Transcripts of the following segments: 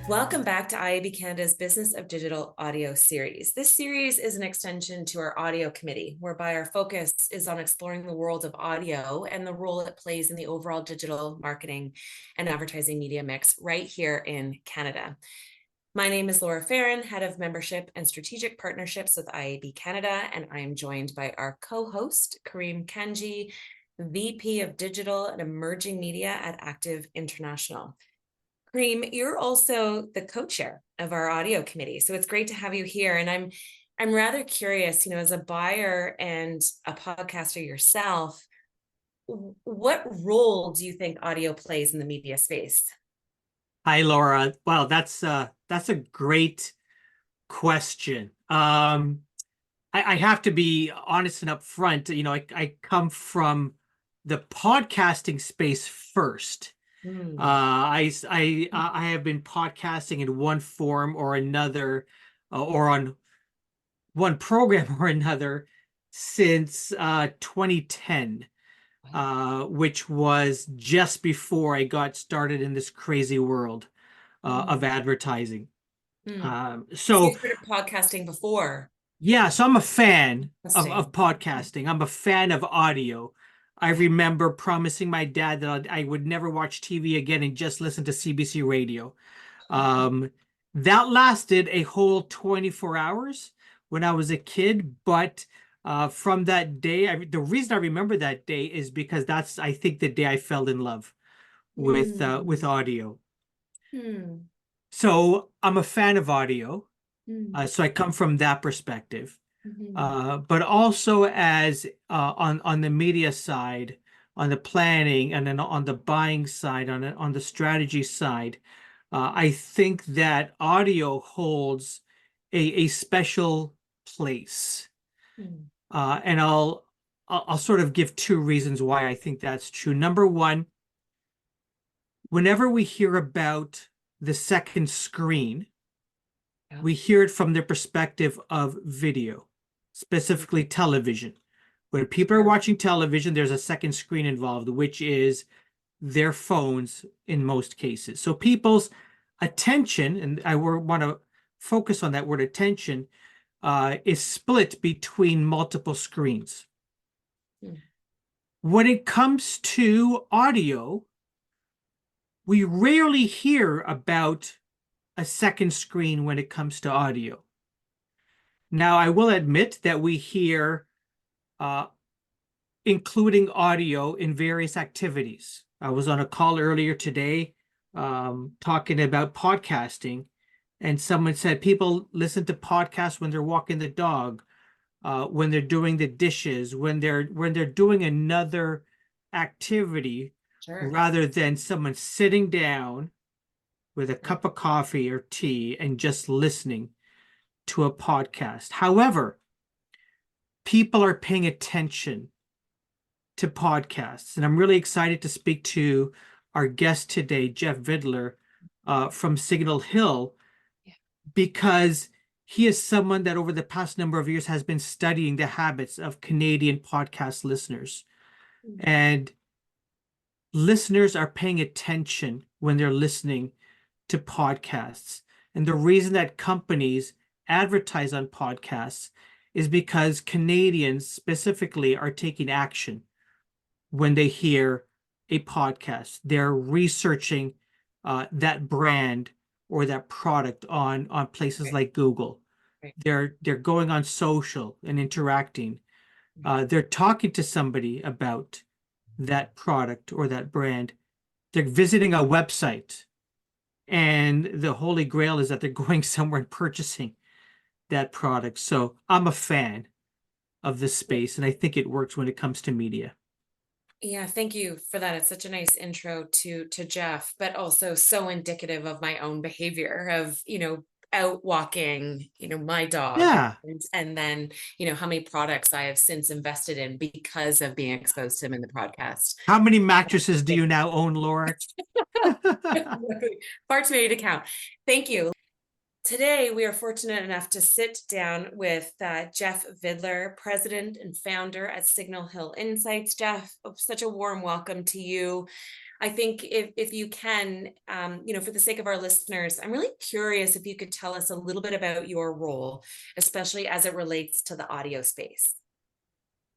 Welcome back to IAB Canada's Business of Digital Audio series. This series is an extension to our audio committee, whereby our focus is on exploring the world of audio and the role it plays in the overall digital marketing and advertising media mix right here in Canada. My name is Laura Ferron, Head of Membership and Strategic Partnerships with IAB Canada, and I am joined by our co-host, Karim Kanji, VP of Digital and Emerging Media at Active International. Karim, you're also the co-chair of our audio committee, so it's great to have you here. And I'm rather curious, as a buyer and a podcaster yourself, what role do you think audio plays in the media space? Hi, Laura. Wow, that's a great question. I have to be honest and upfront. I come from the podcasting space first. I have been podcasting in one form or another, or on one program or another since 2010, which was just before I got started in this crazy world of advertising. So you started podcasting before? Yeah, so I'm a fan of podcasting. I'm a fan of audio. I remember promising my dad that I would never watch TV again and just listen to CBC radio. That lasted a whole 24 hours when I was a kid. But from that day, the reason I remember that day is because that's, I think, the day I fell in love with audio. So I'm a fan of audio. So I come from that perspective. But also as on the media side, on the planning, and then on the buying side, on the strategy side, I think that audio holds a special place. And I'll sort of give two reasons why I think that's true. Number one, whenever we hear about the second screen, we hear it from the perspective of video, specifically television. When people are watching television, there's a second screen involved, which is their phones in most cases. So people's attention, and I want to focus on that word attention, is split between multiple screens. When it comes to audio, we rarely hear about a second screen when it comes to audio. Now, I will admit that we hear including audio in various activities. I was on a call earlier today talking about podcasting, and someone said people listen to podcasts when they're walking the dog, when they're doing the dishes, when they're doing another activity, rather than someone sitting down with a cup of coffee or tea and just listening to a podcast. However, people are paying attention to podcasts, and I'm really excited to speak to our guest today, Jeff Vidler from Signal Hill, because he is someone that over the past number of years has been studying the habits of Canadian podcast listeners. And listeners are paying attention when they're listening to podcasts. And the reason that companies advertise on podcasts is because Canadians specifically are taking action when they hear a podcast. They're researching that brand or that product on places like Google. They're going on social and interacting. They're talking to somebody about that product or that brand. They're visiting a website, and the holy grail is that they're going somewhere and purchasing that product. So I'm a fan of this space, and I think it works when it comes to media. Yeah, thank you for that. It's such a nice intro to Jeff, but also so indicative of my own behavior of, out walking, my dog. Yeah. And then, how many products I have since invested in because of being exposed to him in the podcast. How many mattresses do you now own, Laura? Far too many to count. Thank you. Today, we are fortunate enough to sit down with Jeff Vidler, president and founder at Signal Hill Insights. Jeff, such a warm welcome to you. I think if you can, for the sake of our listeners, I'm really curious if you could tell us a little bit about your role, especially as it relates to the audio space.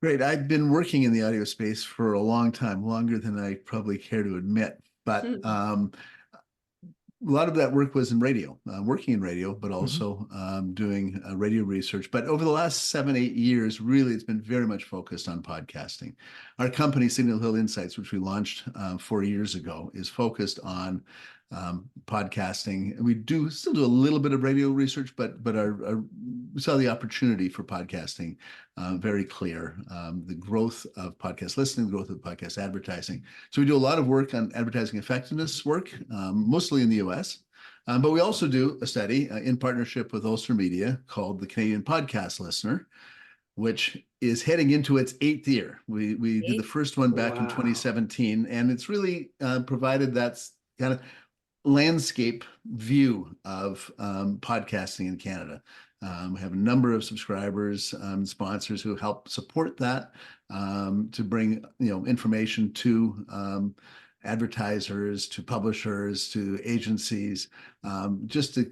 Great. I've been working in the audio space for a long time, longer than I probably care to admit. But a lot of that work was in radio, working in radio, but also doing radio research. But over the last 7-8 years, really, it's been very much focused on podcasting. Our company, Signal Hill Insights, which we launched 4 years ago, is focused on podcasting. We still do a little bit of radio research, but we saw the opportunity for podcasting very clear. The growth of podcast listening, the growth of podcast advertising. So we do a lot of work on advertising effectiveness work, mostly in the US. But we also do a study in partnership with Ulster Media called the Canadian Podcast Listener, which is heading into its 8th year. We did the first one back in 2017, and it's really provided that kind of landscape view of podcasting in Canada. We have a number of subscribers, sponsors who help support that to bring information to advertisers, to publishers, to agencies, just to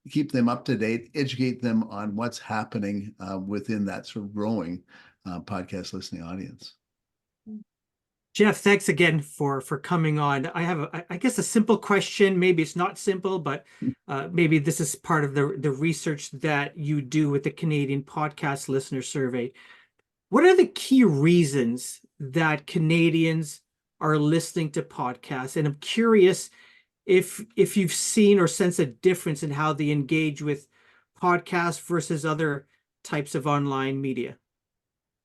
keep them up to date, educate them on what's happening within that sort of growing podcast listening audience. Jeff, thanks again for coming on. I have, I guess, a simple question. Maybe it's not simple, but maybe this is part of the research that you do with the Canadian Podcast Listener Survey. What are the key reasons that Canadians are listening to podcasts? And I'm curious if you've seen or sensed a difference in how they engage with podcasts versus other types of online media.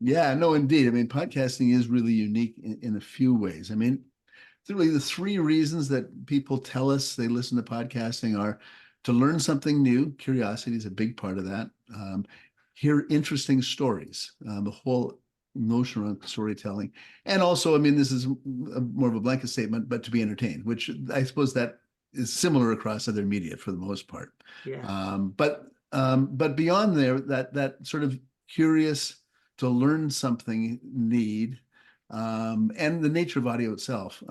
Yeah, no, indeed. I mean, podcasting is really unique in a few ways. I mean, really the 3 reasons that people tell us they listen to podcasting are to learn something new. Curiosity is a big part of that. Hear interesting stories, the whole notion around storytelling. And also, I mean, this is more of a blanket statement, but to be entertained, which I suppose that is similar across other media for the most part. Yeah. But beyond there, that sort of curious to learn something need, and the nature of audio itself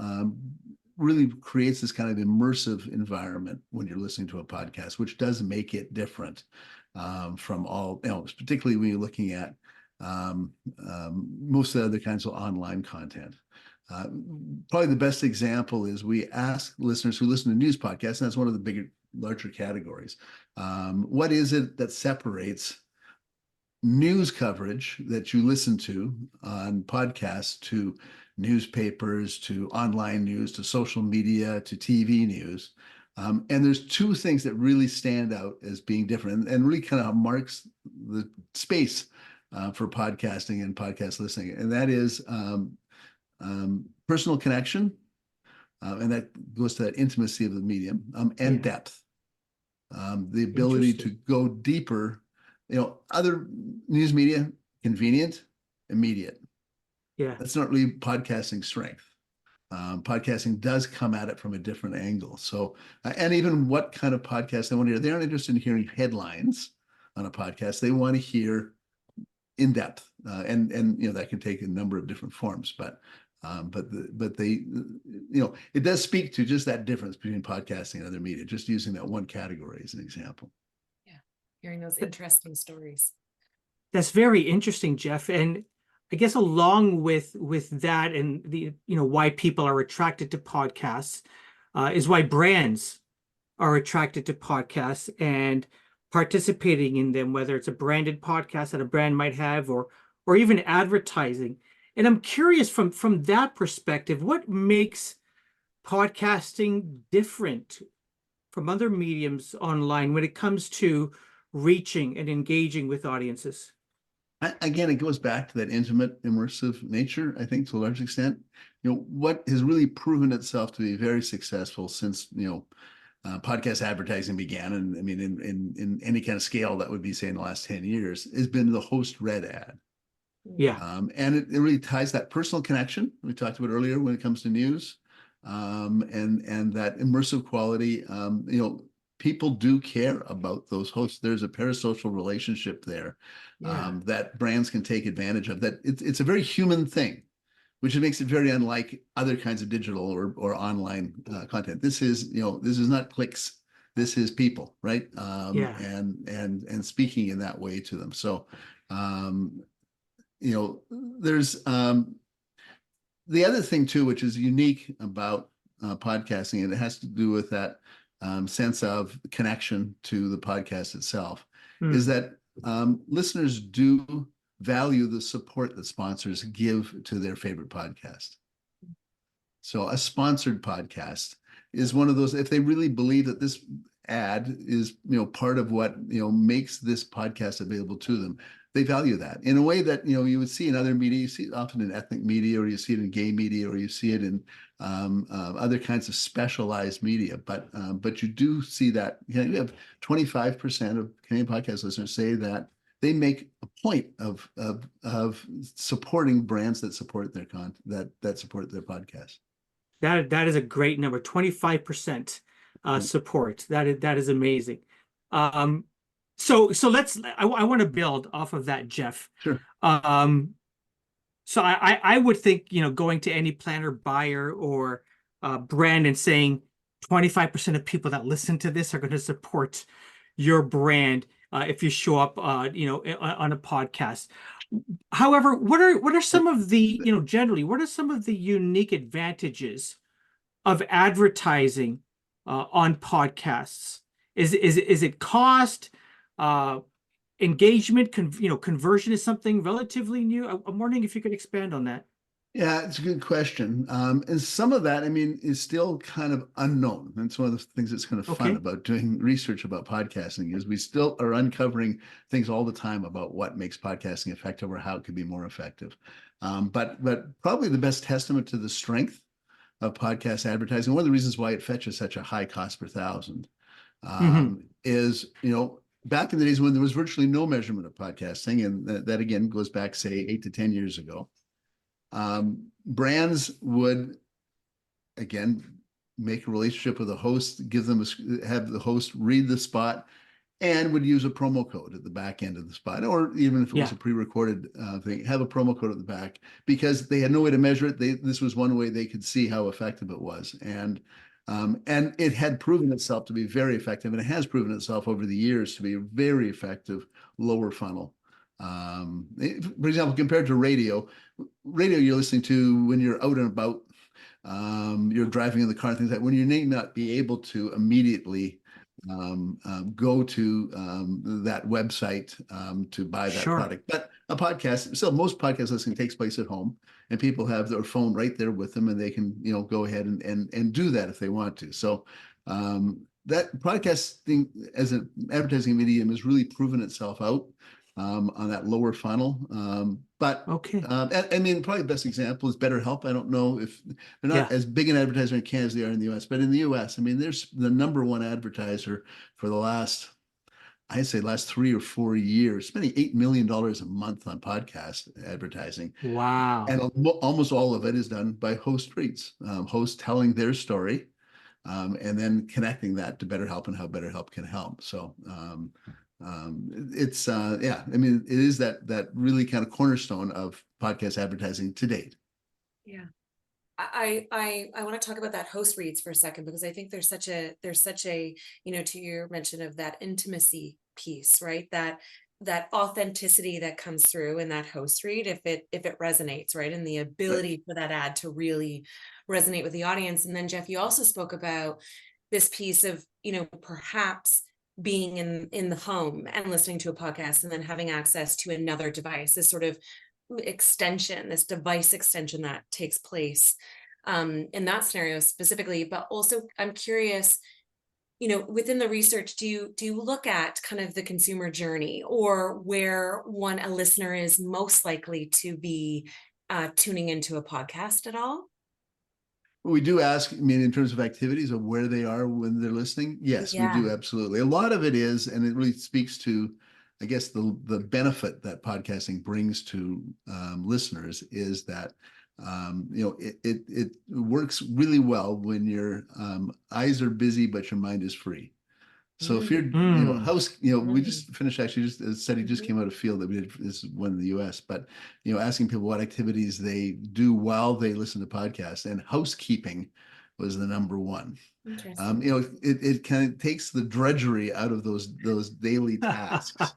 really creates this kind of immersive environment when you're listening to a podcast, which does make it different from all, particularly when you're looking at most of the other kinds of online content. Probably the best example is we ask listeners who listen to news podcasts, and that's one of the larger categories. What is it that separates news coverage that you listen to on podcasts to newspapers, to online news, to social media, to TV news? And there's 2 things that really stand out as being different and really kind of marks the space for podcasting and podcast listening. And that is personal connection, and that goes to that intimacy of the medium, and depth. The ability to go deeper. Other news media, convenient, immediate. Yeah. That's not really podcasting strength. Podcasting does come at it from a different angle. So, and even what kind of podcast they want to hear. They aren't interested in hearing headlines on a podcast. They want to hear in depth, and that can take a number of different forms. But they, it does speak to just that difference between podcasting and other media. Just using that one category as an example. Hearing those interesting stories. That's very interesting, Jeff. And I guess along with that and the why people are attracted to podcasts is why brands are attracted to podcasts and participating in them, whether it's a branded podcast that a brand might have or even advertising. And I'm curious from that perspective, what makes podcasting different from other mediums online when it comes to reaching and engaging with audiences? Again, it goes back to that intimate, immersive nature, I think, to a large extent. What has really proven itself to be very successful since, podcast advertising began, and I mean, in any kind of scale, that would be, say, in the last 10 years, has been the host-read ad. Yeah. And it really ties that personal connection we talked about earlier when it comes to news, and that immersive quality. People do care about those hosts. There's a parasocial relationship there that brands can take advantage of. That it's a very human thing, which makes it very unlike other kinds of digital or online content. This is not clicks. This is people, right? And speaking in that way to them. So, there's the other thing too, which is unique about podcasting, and it has to do with that sense of connection to the podcast itself, is that listeners do value the support that sponsors give to their favorite podcast. So a sponsored podcast is one of those, if they really believe that this ad is, part of what, makes this podcast available to them, they value that in a way that, you would see in other media. You see it often in ethnic media, or you see it in gay media, or you see it in other kinds of specialized media. But you do see that, you have 25% of Canadian podcast listeners say that they make a point of supporting brands that support their content, that support their podcast. That is a great number, 25% support. That is amazing. So I want to build off of that, Jeff. Sure. So I would think, going to any planner, buyer, or brand and saying 25% of people that listen to this are going to support your brand if you show up, on a podcast. However, what are some of the, generally, what are some of the unique advantages of advertising on podcasts? Is it cost? Engagement, conversion is something relatively new. I'm wondering if you could expand on that. Yeah, it's a good question. And some of that, is still kind of unknown. That's one of the things that's kind of fun about doing research about podcasting, is we still are uncovering things all the time about what makes podcasting effective or how it could be more effective. But probably the best testament to the strength of podcast advertising, one of the reasons why it fetches such a high cost per thousand, is, back in the days when there was virtually no measurement of podcasting, and that again goes back, say, 8 to 10 years ago, brands would, again, make a relationship with a host, have the host read the spot, and would use a promo code at the back end of the spot, or even if it was a pre-recorded thing, have a promo code at the back, because they had no way to measure it. This was one way they could see how effective it was. And it had proven itself to be very effective, and it has proven itself over the years to be a very effective lower funnel. For example, compared to radio you're listening to when you're out and about, you're driving in the car, things like that, when you may not be able to immediately go to that website to buy that product. But a podcast, so most podcast listening takes place at home, and people have their phone right there with them, and they can go ahead and do that if they want to. So that podcasting as an advertising medium has really proven itself out on that lower funnel. Probably the best example is BetterHelp. I don't know if they're not as big an advertiser in Canada as they are in the US, but in the US, there's the #1 advertiser for the last 3 or 4 years, spending $8 million a month on podcast advertising. Wow. And almost all of it is done by host reads, hosts telling their story, and then connecting that to BetterHelp and how BetterHelp can help. So it's it is that really kind of cornerstone of podcast advertising to date. Yeah. I want to talk about that host reads for a second, because I think there's such a to your mention of that intimacy piece, right? That authenticity that comes through in that host read, if it resonates, right? And the ability for that ad to really resonate with the audience. And then Jeff, you also spoke about this piece of, perhaps being in the home and listening to a podcast and then having access to another device, this sort of extension, this device extension that takes place in that scenario specifically. But also I'm curious, within the research, do you look at kind of the consumer journey, or where a listener is most likely to be tuning into a podcast at all? We do ask, in terms of activities of where they are when they're listening. Yes, we do. Absolutely. A lot of it is, and it really speaks to, I guess, the benefit that podcasting brings to listeners, is that it works really well when your eyes are busy, but your mind is free. So if you're, we just finished actually just a study just came out of field that we did, this one in the US, but, asking people what activities they do while they listen to podcasts, and housekeeping was the number one. Interesting. It kind of takes the drudgery out of those daily tasks.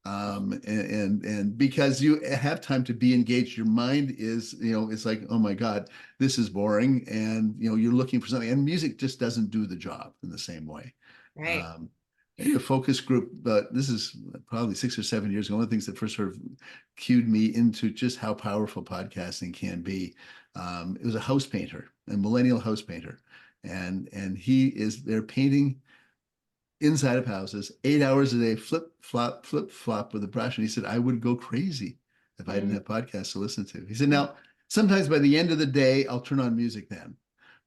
And because you have time to be engaged, your mind is, it's like, oh my God, this is boring. And, you're looking for something, and music just doesn't do the job in the same way. Right. A focus group, but this is probably 6 or 7 years ago. One of the things that first sort of cued me into just how powerful podcasting can be. It was a house painter, a millennial house painter. And they're painting inside of houses 8 hours a day, flip, flop with a brush. And he said, I would go crazy if I didn't have podcasts to listen to. He said, now, sometimes by the end of the day, I'll turn on music then.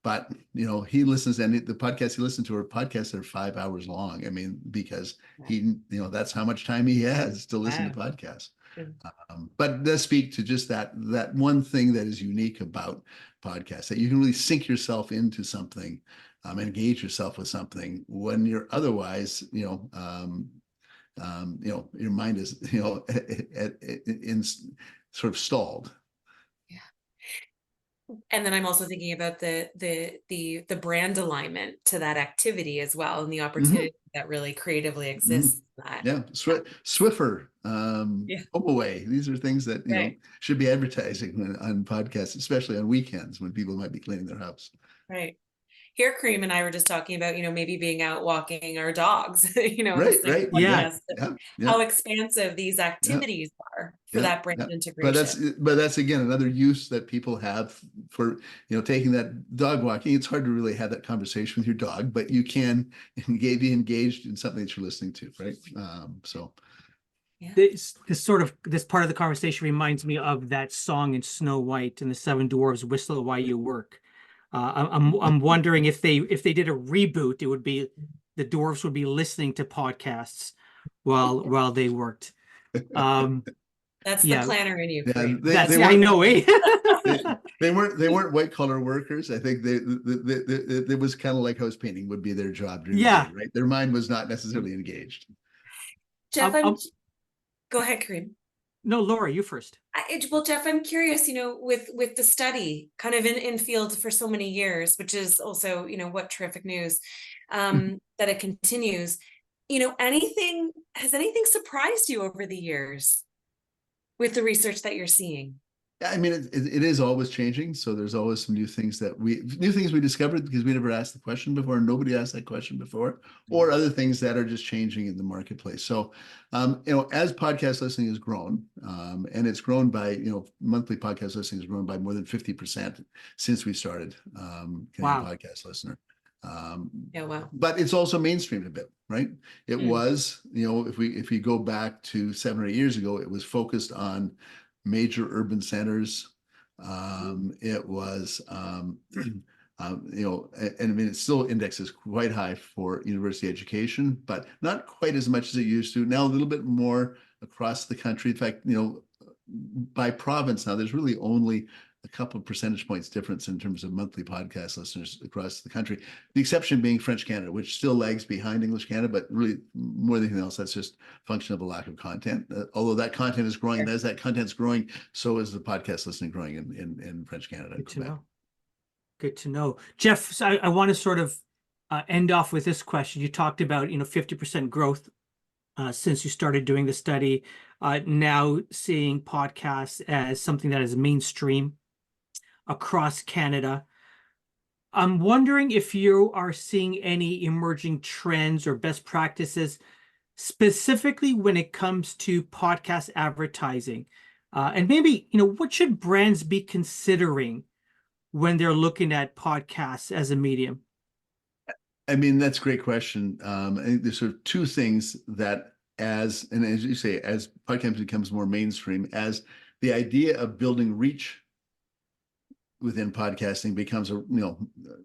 But, he listens, and the podcasts he listened to are podcasts that are 5 hours long. I mean, because that's how much time he has to listen to podcasts. But it does speak to just that one thing that is unique about podcasts, that you can really sink yourself into something, engage yourself with something when you're otherwise, your mind is, in sort of stalled. And then I'm also thinking about the brand alignment to that activity as well, and the opportunity that really creatively exists in that. Yeah, Swiffer, HomeAway. These are things that should be advertising on podcasts, especially on weekends when people might be cleaning their house. Right. Here, Karim and I were just talking about, maybe being out walking our dogs, right. Yeah. How expansive these activities are for that brand integration. But that's again another use that people have for, taking that dog walking. It's hard to really have that conversation with your dog, but you can be engaged in something that you're listening to, right? This part of the conversation reminds me of that song in Snow White and the Seven Dwarfs, Whistle While You Work. I'm wondering if they did a reboot, it would be the dwarves would be listening to podcasts while they worked. That's the planner in you. I know, eh? They weren't white collar workers. I think it was kind of like house painting would be their job during the day, right? Their mind was not necessarily engaged. Jeff, go ahead, Karim. No, Laura, you first. Well, Jeff, I'm curious, with the study kind of in field for so many years, which is also, what terrific news that it continues. Has anything surprised you over the years with the research that you're seeing? I mean, it is always changing. So there's always some new things we discovered because we never asked the question before, and nobody asked that question before, or other things that are just changing in the marketplace. So, as podcast listening has grown, and it's grown by, monthly podcast listening has grown by more than 50% since we started, Canadian Podcast Listener. Wow. But it's also mainstreamed a bit, right? It was, if we go back to 7 or 8 years ago, it was focused on major urban centers. It was, and I mean, it still indexes quite high for university education, but not quite as much as it used to. Now a little bit more across the country. In fact, by province now, there's really only a couple of percentage points difference in terms of monthly podcast listeners across the country. The exception being French Canada, which still lags behind English Canada, but really more than anything else, that's just a function of a lack of content. Although that content is growing, and as that content's growing, so is the podcast listening growing in French Canada. Good to know. Good to know. Jeff, so I want to sort of end off with this question. You talked about, 50% growth since you started doing the study, now seeing podcasts as something that is mainstream across Canada. I'm wondering if you are seeing any emerging trends or best practices, specifically when it comes to podcast advertising. And maybe, what should brands be considering when they're looking at podcasts as a medium? I mean, that's a great question. I think there's sort of two things that as you say, as podcasting becomes more mainstream, as the idea of building reach within podcasting becomes a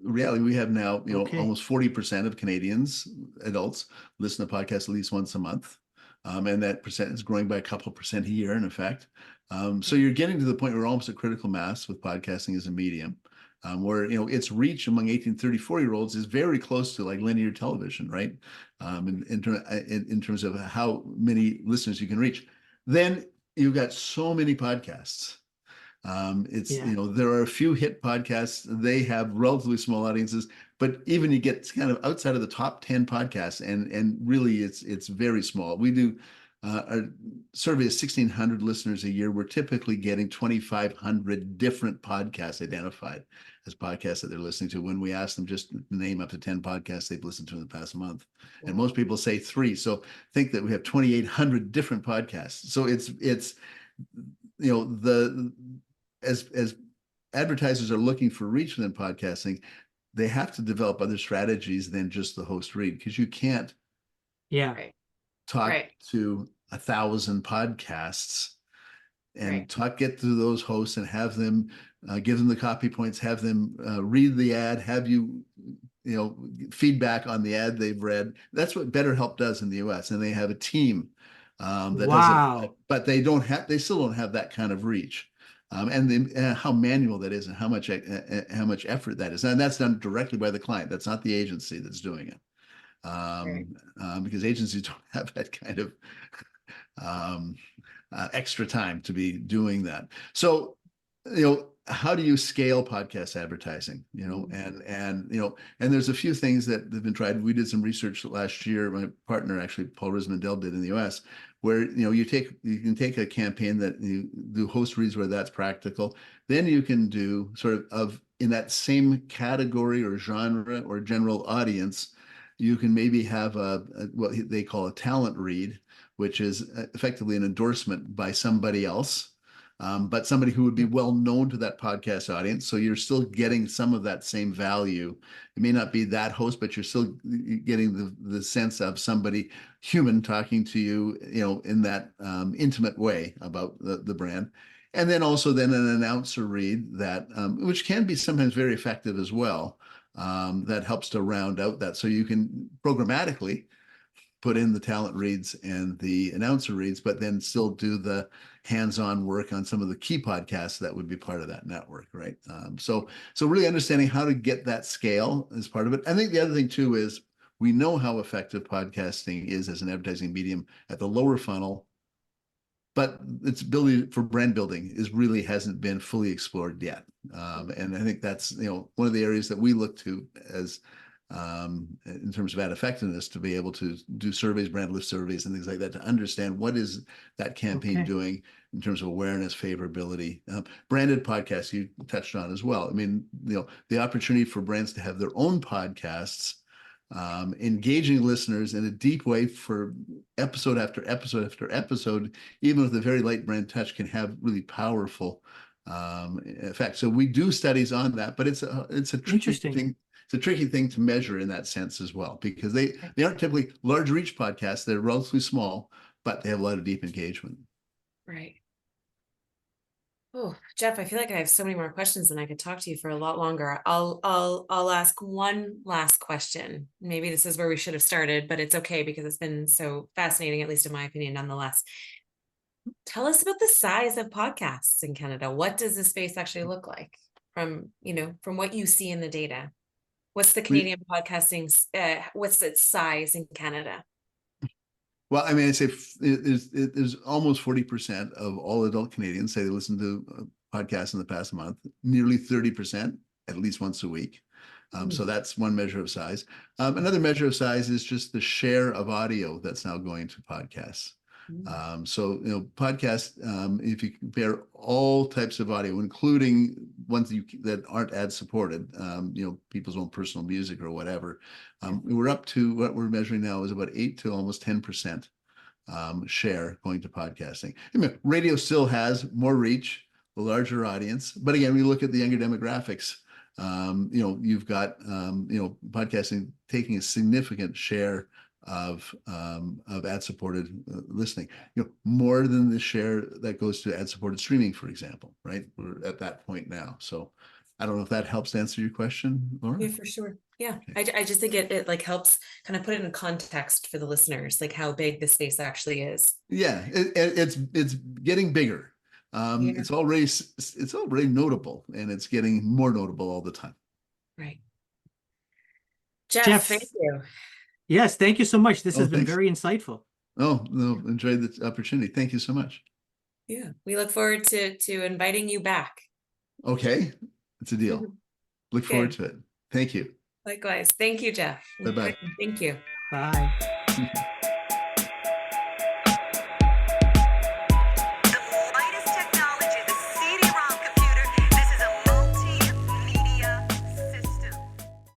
reality. We have now almost 40% of Canadians adults listen to podcasts at least once a month. And that percent is growing by a couple percent a year, in effect. So you're getting to the point where we're almost at critical mass with podcasting as a medium, where its reach among 18 to 34-year-olds is very close to like linear television, right? In terms of how many listeners you can reach. Then you've got so many podcasts. There are a few hit podcasts. They have relatively small audiences, but even you get kind of outside of the top 10 podcasts, and really it's very small. We do a survey of 1,600 listeners a year. We're typically getting 2,500 different podcasts identified as podcasts that they're listening to when we ask them just to name up to 10 podcasts they've listened to in the past month. And most people say 3. So think that we have 2,800 different podcasts. So it's as advertisers are looking for reach within podcasting, they have to develop other strategies than just the host read, because you can't talk to 1,000 podcasts and get to those hosts and have them give them the copy points, have them read the ad, have you feedback on the ad they've read. That's what BetterHelp does in the US, and they have a team that does it, but they still don't have that kind of reach. And how manual that is, and how much effort that is, and that's done directly by the client. That's not the agency that's doing it, because agencies don't have that kind of extra time to be doing that. So, how do you scale podcast advertising? And there's a few things that have been tried. We did some research last year. My partner, actually, Paul Rismondell, did in the US, where you can take a campaign that you do host reads where that's practical. Then you can do sort of in that same category or genre or general audience, you can maybe have what they call a talent read, which is effectively an endorsement by somebody else. But somebody who would be well known to that podcast audience. So you're still getting some of that same value. It may not be that host, but you're still getting the sense of somebody human talking to you, in that intimate way about the brand. And then also then an announcer read that, which can be sometimes very effective as well. That helps to round out that. So you can programmatically put in the talent reads and the announcer reads, but then still do the hands-on work on some of the key podcasts that would be part of that network, right? So really understanding how to get that scale is part of it. I think the other thing too is we know how effective podcasting is as an advertising medium at the lower funnel, but its ability for brand building really hasn't been fully explored yet. And I think that's one of the areas that we look to as in terms of ad effectiveness, to be able to do surveys, brand lift surveys, and things like that, to understand what is that campaign doing in terms of awareness, favorability. Branded podcasts you touched on as well. I mean, the opportunity for brands to have their own podcasts, engaging listeners in a deep way for episode after episode after episode, even with a very light brand touch, can have really powerful effect. So we do studies on that, but it's a tricky thing. It's a tricky thing to measure in that sense as well, because they aren't typically large reach podcasts. They're relatively small, but they have a lot of deep engagement. Right. Oh, Jeff, I feel like I have so many more questions and I could talk to you for a lot longer. I'll ask one last question. Maybe this is where we should have started, but it's okay because it's been so fascinating, at least in my opinion, nonetheless. Tell us about the size of podcasts in Canada. What does the space actually look like from what you see in the data? What's the Canadian podcasting, what's its size in Canada? Well, I mean, I'd say there's almost 40% of all adult Canadians say they listen to podcasts in the past month, nearly 30% at least once a week. So that's one measure of size. Another measure of size is just the share of audio that's now going to podcasts. So, podcasts, if you compare all types of audio, including ones that aren't ad supported, people's own personal music or whatever, we're up to what we're measuring now is about 8 to almost 10% share going to podcasting. I mean, radio still has more reach, a larger audience, but again, we look at the younger demographics. You've got podcasting taking a significant share of ad-supported listening, more than the share that goes to ad-supported streaming, for example, right? We're at that point now. So I don't know if that helps to answer your question, Laura. Yeah, for sure. Yeah, I just think it like helps kind of put it in context for the listeners, like how big the space actually is. Yeah, it's getting bigger. Yeah. It's already notable, and it's getting more notable all the time. Right. Jeff, Jeff, thank you. yes, thank you so much. This Oh, has been thanks. very insightful. Oh, no, enjoyed the opportunity. Thank you so much. Yeah, we look forward to inviting you back. Okay, it's a deal. Look forward Good. to it. Thank you. Likewise. Thank you, Jeff. Bye-bye. Thank you. Bye.